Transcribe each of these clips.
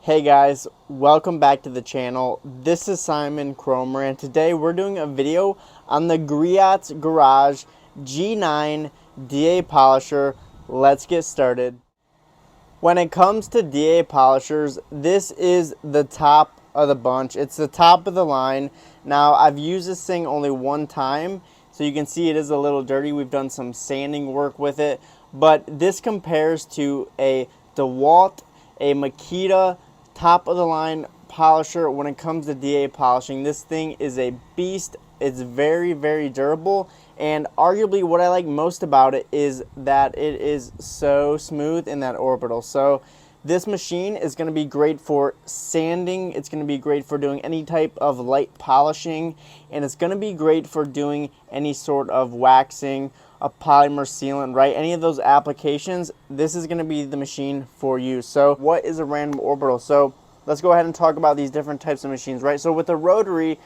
Hey guys, welcome back to the channel. This is Simon Cromer and today we're doing a video on the Griots Garage G9 DA polisher. Let's get started. When it comes to DA polishers, this is the top of the bunch. It's the top of the line. Now I've used this thing only one time, so you can see it is a little dirty. We've done some sanding work with it, but this compares to a DeWalt, a Makita top of the line polisher. When it comes to DA polishing, this thing is a beast. It's very, very durable, and arguably what I like most about it is that it is so smooth in that orbital. So this machine is going to be great for sanding, it's going to be great for doing any type of light polishing, and it's going to be great for doing any sort of waxing, a polymer sealant, right? Any of those applications, this is going to be the machine for you. So what is a random orbital? So let's go ahead and talk about these different types of machines, right? So with a rotary,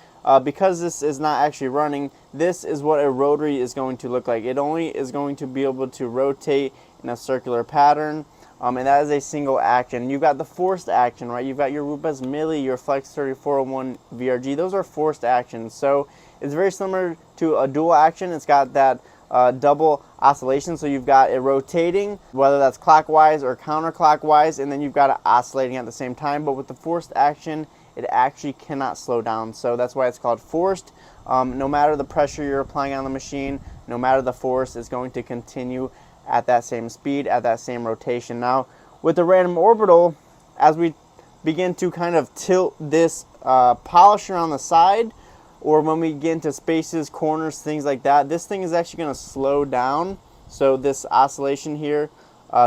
because this is not actually running, this is what a rotary is going to look like. It only is going to be able to rotate in a circular pattern, and that is a single action. You've got the forced action, right? You've got your Rupes Mille, your Flex 3401 VRG. Those are forced actions. So it's very similar to a dual action. It's got that double oscillation, so you've got it rotating, whether that's clockwise or counterclockwise, and then you've got it oscillating at the same time. But with the forced action, it actually cannot slow down, so that's why it's called forced. No matter the pressure you're applying on the machine, no matter the force, it's going to continue at that same speed, at that same rotation. Now with the random orbital, as we begin to kind of tilt this polisher on the side, or when we get into spaces, corners, things like that, this thing is actually going to slow down. So this oscillation here,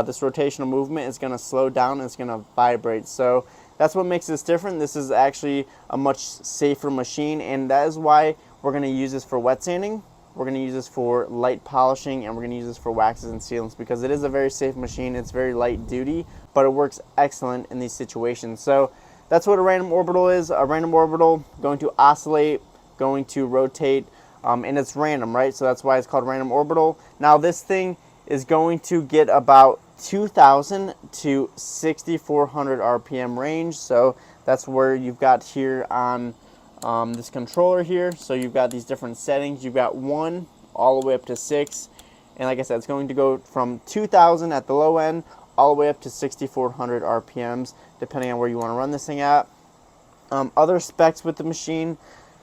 this rotational movement is going to slow down and it's going to vibrate. So that's what makes this different. This is actually a much safer machine, and that is why we're going to use this for wet sanding. We're going to use this for light polishing, and we're going to use this for waxes and sealants, because it is a very safe machine. It's very light duty, but it works excellent in these situations. So that's what a random orbital is. A random orbital going to oscillate, going to rotate, and it's random, right? So that's why it's called random orbital. Now this thing is going to get about 2,000 to 6,400 RPM range. So that's where you've got here on this controller here. So you've got these different settings. You've got 1 all the way up to 6, and like I said, it's going to go from 2,000 at the low end all the way up to 6,400 RPMs, depending on where you want to run this thing at. Other specs with the machine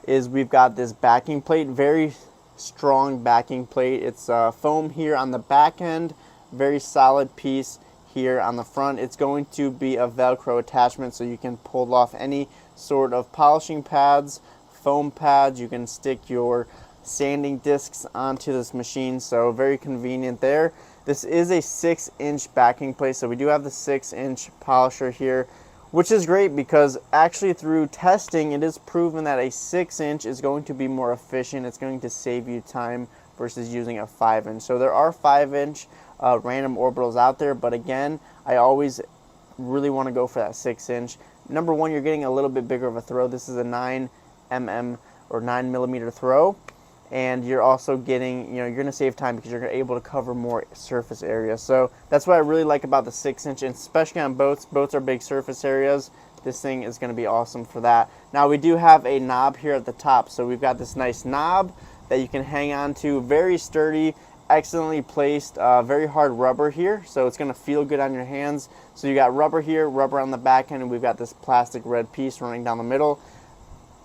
is we've got this backing plate, very strong backing plate. It's foam here on the back end, very solid piece here on the front. It's going to be a Velcro attachment, so you can pull off any sort of polishing pads, foam pads. You can stick your sanding discs onto this machine, so very convenient there. This is a 6-inch backing plate, so we do have the 6-inch polisher here, which is great because actually through testing it is proven that a 6-inch is going to be more efficient. It's going to save you time versus using a 5-inch. So there are 5-inch random orbitals out there, but again, I always really want to go for that 6-inch. Number one, you're getting a little bit bigger of a throw. This is a 9 mm or 9 millimeter throw, and you're also getting, you're going to save time because you're able to cover more surface area. So that's what I really like about the 6-inch, and especially on boats. Boats are big surface areas. This thing is going to be awesome for that. Now we do have a knob here at the top, so we've got this nice knob that you can hang on to. Very sturdy, excellently placed, very hard rubber here, so it's going to feel good on your hands. So you got rubber here, rubber on the back end, and we've got this plastic red piece running down the middle.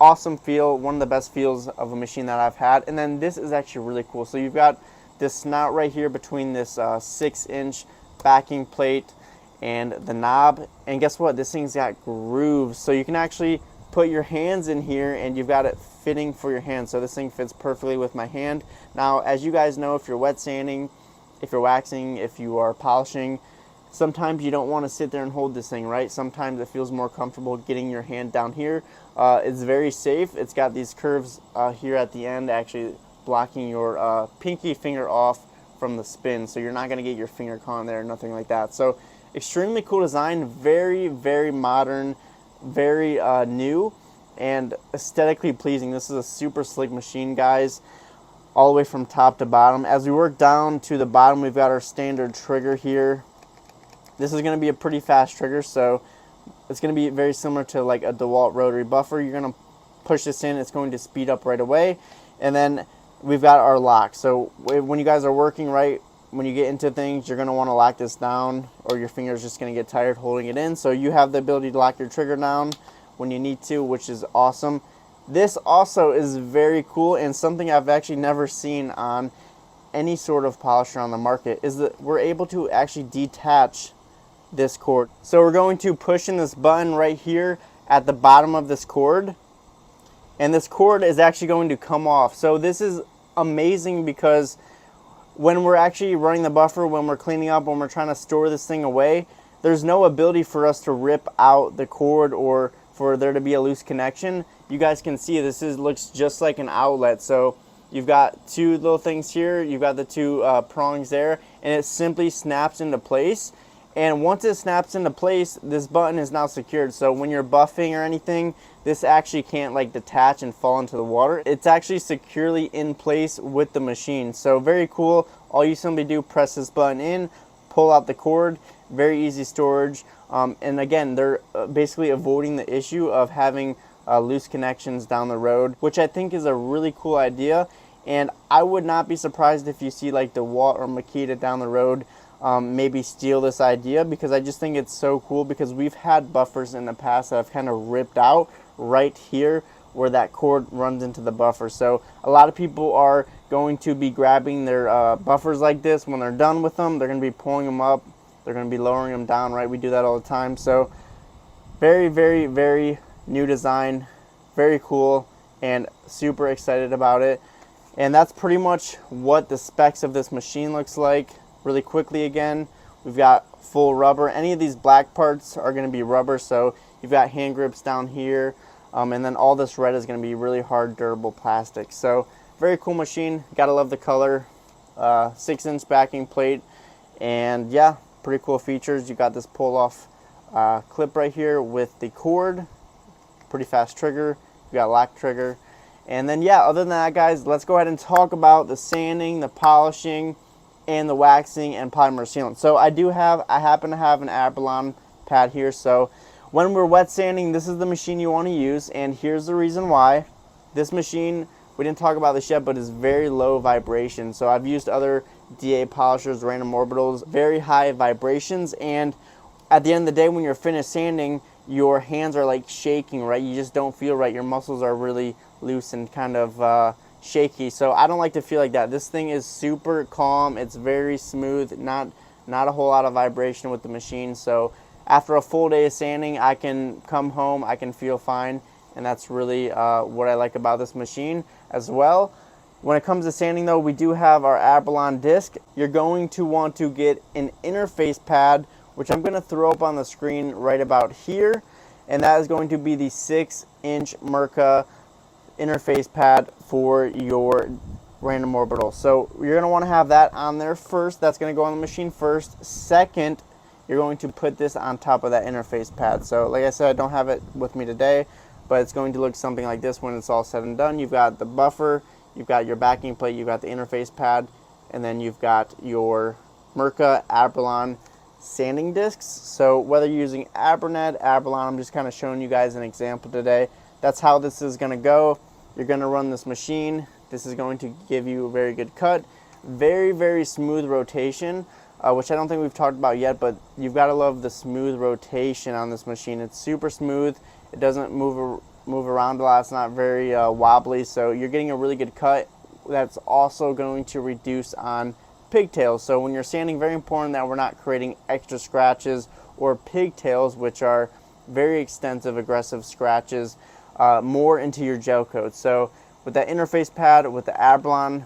Awesome feel, one of the best feels of a machine that I've had. And then this is actually really cool. So you've got this snout right here between this 6-inch backing plate and the knob, and guess what, this thing's got grooves, so you can actually put your hands in here and you've got it fitting for your hand. So this thing fits perfectly with my hand. Now, as you guys know, if you're wet sanding, if you're waxing, if you are polishing, sometimes you don't want to sit there and hold this thing, right? Sometimes it feels more comfortable getting your hand down here. It's very safe. It's got these curves here at the end, actually blocking your pinky finger off from the spin, so you're not going to get your finger caught in there, nothing like that. So extremely cool design, very, very modern, very new, and aesthetically pleasing. This is a super slick machine, guys, all the way from top to bottom. As we work down to the bottom, we've got our standard trigger here. This is going to be a pretty fast trigger, so it's going to be very similar to like a DeWalt rotary buffer. You're going to push this in, it's going to speed up right away. And then we've got our lock. So when you guys are working, right, when you get into things, you're going to want to lock this down, or your finger's just going to get tired holding it in. So you have the ability to lock your trigger down when you need to, which is awesome. This also is very cool, and something I've actually never seen on any sort of polisher on the market, is that we're able to actually detach this cord. So we're going to push in this button right here at the bottom of this cord, and this cord is actually going to come off. So this is amazing, because when we're actually running the buffer, when we're cleaning up, when we're trying to store this thing away, there's no ability for us to rip out the cord or for there to be a loose connection. You guys can see this looks just like an outlet. So you've got two little things here, you've got the two prongs there, and it simply snaps into place. And once it snaps into place, this button is now secured. So when you're buffing or anything, this actually can't like detach and fall into the water. It's actually securely in place with the machine. So very cool. All you simply do, press this button in, pull out the cord, very easy storage. And again, they're basically avoiding the issue of having loose connections down the road, which I think is a really cool idea. And I would not be surprised if you see like DeWalt or Makita down the road maybe steal this idea, because I just think it's so cool, because we've had buffers in the past that have kind of ripped out right here where that cord runs into the buffer. So a lot of people are going to be grabbing their buffers like this. When they're done with them, they're going to be pulling them up, they're going to be lowering them down, right? We do that all the time. So very, very, very new design, very cool, and super excited about it. And that's pretty much what the specs of this machine looks like. Really quickly again, we've got full rubber. Any of these black parts are going to be rubber, so you've got hand grips down here, and then all this red is going to be really hard, durable plastic. So very cool machine. Gotta love the color. 6-inch backing plate, and yeah, pretty cool features. You got this pull off clip right here with the cord, pretty fast trigger. You got lock trigger. And then yeah, other than that, guys, let's go ahead and talk about the sanding, the polishing, and the waxing and polymer sealant. So I happen to have an Orbital pad here. So when we're wet sanding, this is the machine you want to use, and here's the reason why. This machine, we didn't talk about this yet, but is very low vibration. So I've used other DA polishers, random orbitals, very high vibrations, and at the end of the day, when you're finished sanding, your hands are like shaking, right? You just don't feel right. Your muscles are really loose and kind of shaky. So I don't like to feel like that. This thing is super calm. It's very smooth, not a whole lot of vibration with the machine. So after a full day of sanding, I can come home, I can feel fine, and that's really what I like about this machine as well. When it comes to sanding though, we do have our Orbital disc. You're going to want to get an interface pad, which I'm going to throw up on the screen right about here, and that is going to be the 6-inch Mirka interface pad for your random orbital. So you're going to want to have that on there first. That's going to go on the machine first. Second, you're going to put this on top of that interface pad. So like I said, I don't have it with me today, but it's going to look something like this when it's all said and done. You've got the buffer, you've got your backing plate, you've got the interface pad, and then you've got your Mirka Orbital sanding discs. So whether you're using Abernet, Orbital, I'm just kind of showing you guys an example today. That's how this is going to go. You're going to run this machine. This is going to give you a very good cut. Very, very smooth rotation, which I don't think we've talked about yet, but you've got to love the smooth rotation on this machine. It's super smooth. It doesn't move around a lot. It's not very wobbly, so you're getting a really good cut. That's also going to reduce on pigtails. So when you're sanding, very important that we're not creating extra scratches or pigtails, which are very extensive, aggressive scratches, more into your gel coat. So with that interface pad, with the Orbital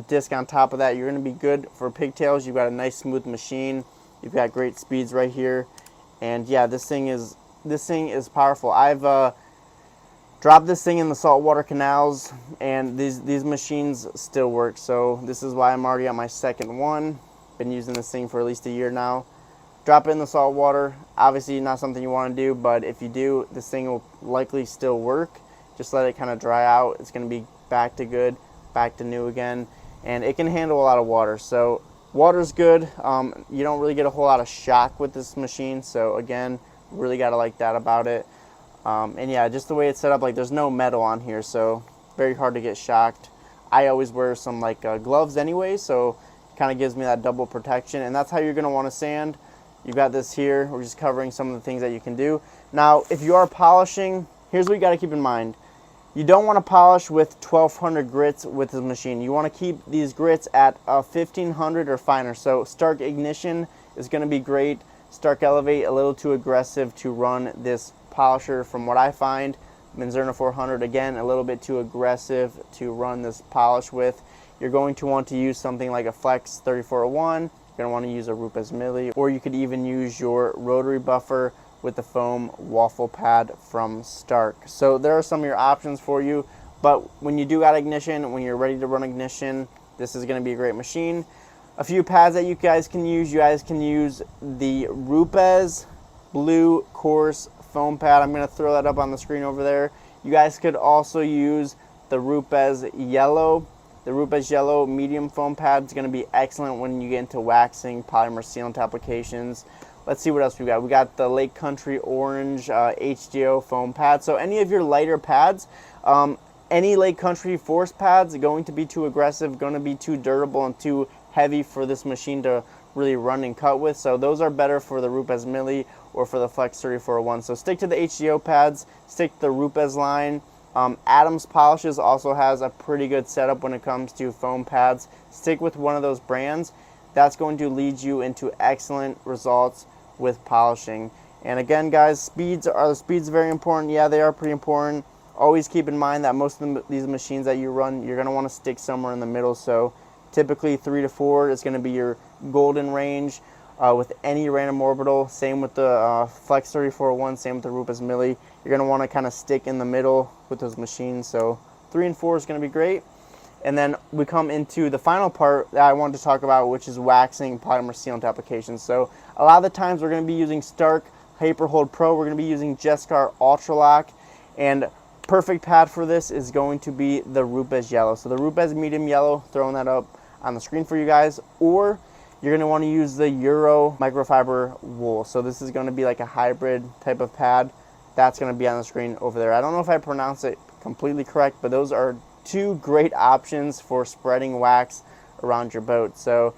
disc on top of that, you're going to be good for pigtails. You've got a nice smooth machine. You've got great speeds right here, and yeah, this thing is powerful. I've dropped this thing in the saltwater canals, and these machines still work. So this is why I'm already on my second one. Been using this thing for at least a year now. Drop it in the salt water. Obviously not something you want to do, but if you do, this thing will likely still work. Just let it kind of dry out. It's going to be back to good, back to new again, and it can handle a lot of water. So water's good. You don't really get a whole lot of shock with this machine. So again, Really gotta like that about it. And yeah, just the way it's set up, like there's no metal on here, so very hard to get shocked. I always wear some like gloves anyway, so it kind of gives me that double protection, and that's how you're gonna want to sand. You've got this here. We're just covering some of the things that you can do. Now, if you are polishing, here's what you gotta keep in mind. You don't want to polish with 1200 grits with this machine. You want to keep these grits at 1500 or finer. So Stark Ignition is going to be great. Stark Elevate, a little too aggressive to run this polisher from what I find. Manzurna 400, again, a little bit too aggressive to run this polish with. You're going to want to use something like a Flex 3401. You're going to want to use a Rupes Milli, or you could even use your rotary buffer with the foam waffle pad from Stark. So there are some of your options for you, but when you do got ignition, when you're ready to run ignition, this is going to be a great machine. A few pads that you guys can use the Rupes Blue Coarse foam pad. I'm going to throw that up on the screen over there. You guys could also use the Rupes Yellow. The Rupes Yellow medium foam pad is going to be excellent when you get into waxing, polymer sealant applications. Let's see what else we got. We got the Lake Country Orange HDO foam pad. So any of your lighter pads, any Lake Country Force pads are going to be too aggressive, going to be too durable and too heavy for this machine to really run and cut with. So those are better for the Rupes Milli or for the Flex 3401. So stick to the HDO pads, stick to the Rupes line. Adams Polishes also has a pretty good setup when it comes to foam pads. Stick with one of those brands. That's going to lead you into excellent results with polishing. And again, guys, speeds very important? Yeah, they are pretty important. Always keep in mind that most of these machines that you run, you're going to want to stick somewhere in the middle. So typically 3 to 4 is going to be your golden range with any random orbital. Same with the Flex 3401, same with the Rupes Milli. You're going to want to kind of stick in the middle with those machines. So 3 and 4 is going to be great. And then we come into the final part that I wanted to talk about, which is waxing polymer sealant applications. So a lot of the times we're going to be using Stark Hyperhold Pro. We're going to be using Jescar Ultralock. And perfect pad for this is going to be the Rupes Yellow. So the Rupes Medium Yellow, throwing that up on the screen for you guys. Or you're going to want to use the Euro Microfiber Wool. So this is going to be like a hybrid type of pad. That's going to be on the screen over there. I don't know if I pronounce it completely correct, but those are 2 great options for spreading wax around your boat. So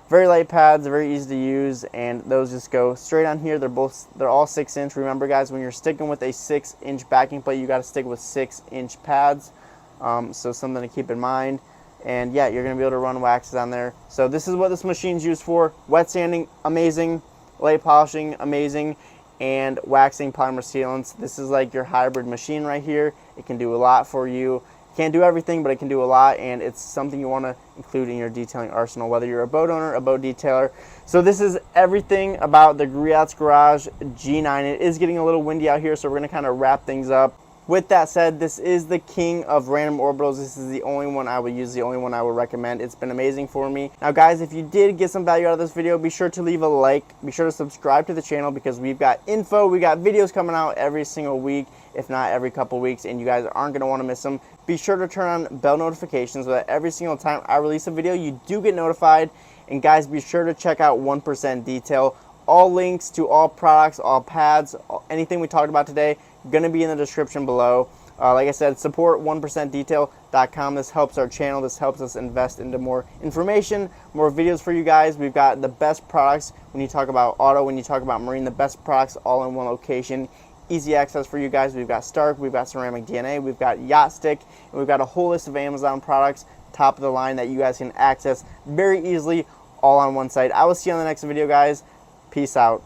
very light pads, very easy to use, and those just go straight on here. They're all 6-inch. Remember, guys, when you're sticking with a 6-inch backing plate, you got to stick with 6-inch pads. So something to keep in mind. And yeah, you're going to be able to run waxes on there. So this is what this machine's used for. Wet sanding, amazing. Light polishing, amazing. And waxing polymer sealants. This is like your hybrid machine right here. It can do a lot for you. Can't do everything, but it can do a lot, and it's something you want to include in your detailing arsenal, whether you're a boat owner, a boat detailer. So this is everything about the Griots Garage G9. It is getting a little windy out here, so we're going to kind of wrap things up. With that said, this is the king of random orbitals. This is the only one I would use, the only one I would recommend. It's been amazing for me. Now, guys, if you did get some value out of this video, be sure to leave a like. Be sure to subscribe to the channel because we've got info. We got videos coming out every single week, if not every couple weeks, and you guys aren't going to want to miss them. Be sure to turn on bell notifications so that every single time I release a video, you do get notified. And guys, be sure to check out 1% Detail. All links to all products, all pads, anything we talked about today, going to be in the description below. Like I said, support 1%detail.com. This helps our channel. This helps us invest into more information, more videos for you guys. We've got the best products when you talk about auto, when you talk about marine, the best products all in one location. Easy access for you guys. We've got Stark, we've got Ceramic DNA, we've got Yacht Stick, and we've got a whole list of Amazon products, top of the line, that you guys can access very easily all on one site. I will see you on the next video, guys. Peace out.